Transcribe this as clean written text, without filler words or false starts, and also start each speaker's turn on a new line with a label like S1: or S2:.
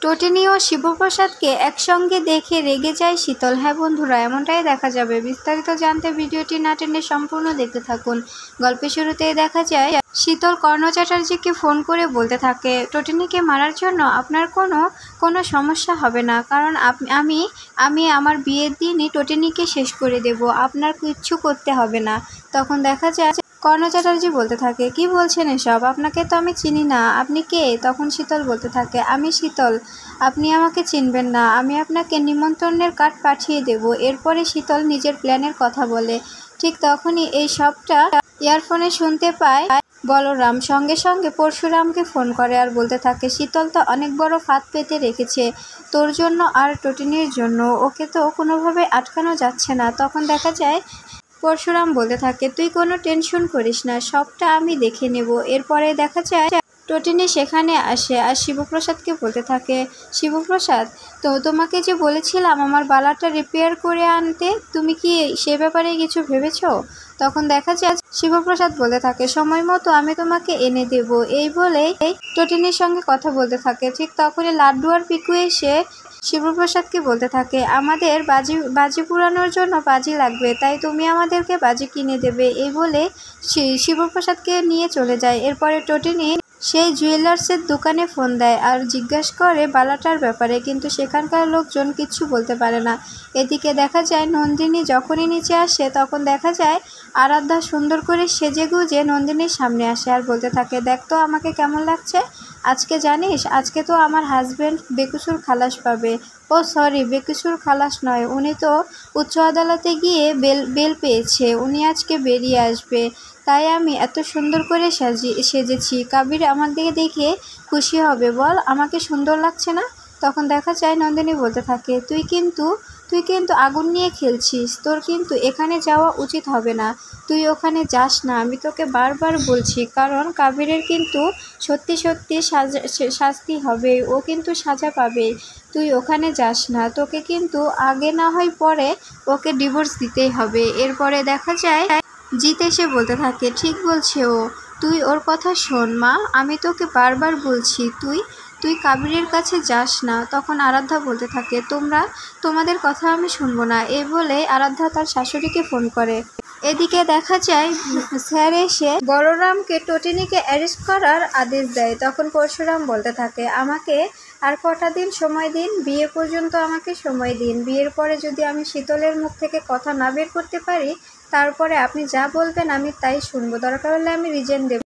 S1: টোটিনি ও শিবপ্রসাদকে একসঙ্গে দেখে রেগে যায় শীতল। হ্যাঁ বন্ধুরা, এমনটাই দেখা যাবে। বিস্তারিত জানতে ভিডিওটি না টেনে সম্পূর্ণ দেখতে থাকুন। গল্পের শুরুতেই দেখা যায় শীতল কর্ণ চ্যাটার্জিকে ফোন করে বলতে থাকে, টোটিনিকে মারার জন্য আপনার কোনো সমস্যা হবে না, কারণ আমি আমার বিয়ের দিনই টোটিনিকে শেষ করে দেব, আপনার কিচ্ছু করতে হবে না। তখন দেখা যায় কর্ণ চ্যাটার্জি বলতে থাকে, কি বলছেন এসব? আপনাকে তো আমি চিনি না, আপনি কে? তখন শীতল বলতে থাকে, আমি শীতল, আপনি আমাকে চিনবেন না, আমি আপনাকে নিমন্ত্রণের কার্ড পাঠিয়ে দেব। এরপরে শীতল নিজের প্ল্যানের কথা বলে। ঠিক তখনই এই সবটা ইয়ারফোনে শুনতে পায় বলরাম। সঙ্গে সঙ্গে পরশুরামকে ফোন করে আর বলতে থাকে, শীতল তো অনেক বড় ফাঁদ পেতে রেখেছে তোর জন্য আর টোটিনির জন্য, ওকে তো কোনোভাবে আটকানো যাচ্ছে না। তখন দেখা যায় পরশুরাম বলতে থাকে, তুই কোনো টেনশন করিস না, সবটা আমি দেখে নেব। এরপরে দেখা যায় টোটিনি সেখানে আসে আর শিবপ্রসাদকে বলতে থাকে, শিবপ্রসাদ, তো তোমাকে যে বলেছিলাম আমার বালাটা রিপেয়ার করে আনতে, তুমি কি সে ব্যাপারে কিছু ভেবেছো? তখন দেখা যায় শিবপ্রসাদ বলতে থাকে, সময় মতো আমি তোমাকে এনে দেব। এই বলেই টোটিনির সঙ্গে কথা বলতে থাকে। ঠিক তখনই লাড্ডু আর পিকু এসে শিবপ্রসাদকে বলতে থাকে, আমাদের বাজি পুরানোর জন্য বাজি লাগবে, তাই তুমি আমাদেরকে বাজি কিনে দেবে। এই বলে শিবপ্রসাদকে নিয়ে চলে যায়। এরপরে টোটিনি সেই জুয়েলার্সের দোকানে ফোন দেয় আর জিজ্ঞাসা করে বালাটার ব্যাপারে, কিন্তু সেখানকার লোকজন কিচ্ছু বলতে পারে না। এদিকে দেখা যায় নন্দিনী যখনই নিচে আসে তখন দেখা যায় আরাধ্যা সুন্দর করে সেজেগুজে নন্দিনীর সামনে আসে আর বলতে থাকে, দেখ তো আমাকে কেমন লাগছে আজকে, জানিস আজকে তো আমার হাজব্যান্ড বেকসুর খালাস পাবে। ও সরি, বেকসুর খালাস নয়, উনি তো উচ্চ আদালতে গিয়ে বেল পেয়েছে, উনি আজকে বেরিয়ে আসবে, তাই আমি এত সুন্দর করে সেজেছি। কাবির আমাকে দেখে খুশি হবে, বল আমাকে সুন্দর লাগছে না? তখন দেখা যায় নন্দিনী বলতে থাকে, তুই কিন্তু আগুন নিয়ে খেলছিস, তোর কিন্তু এখানে যাওয়া উচিত হবে না, তুই ওখানে যাস না, আমি তোকে বারবার বলছি, কারণ কাবিরের কিন্তু সত্যি শাস্তি হবে, ও কিন্তু সাজা পাবে, তুই ওখানে যাস না, তোকে কিন্তু আগে না হয় পরে ওকে ডিভোর্স দিতেই হবে। এরপরে দেখা যায় জিত এসে বলতে থাকে, ঠিক বলছে ও, তুই ওর কথা শোন মা, আমি তোকে বারবার বলছি, তুই কাবিরের কাছে যাস না। তখন আরাধ্যা বলতে থাকে, তোমাদের কথা আমি শুনবো না। এই বলে আরাধ্যা তার শাশুড়িকে ফোন করে। এদিকে দেখা যায় স্যার এসে বলরামকে টোটিনিকে অ্যারেস্ট করার আদেশ দেয়। তখন পরশুরাম বলতে থাকে, আমাকে আর কটা দিন সময় দিন, বিয়ে পর্যন্ত আমাকে সময় দিন, বিয়ের পরে যদি আমি শীতলের মুখ থেকে কথা না বের করতে পারি, তারপরে আপনি যা বলবেন আমি তাই শুনবো, দরকার হলে আমি রিজেন দেব।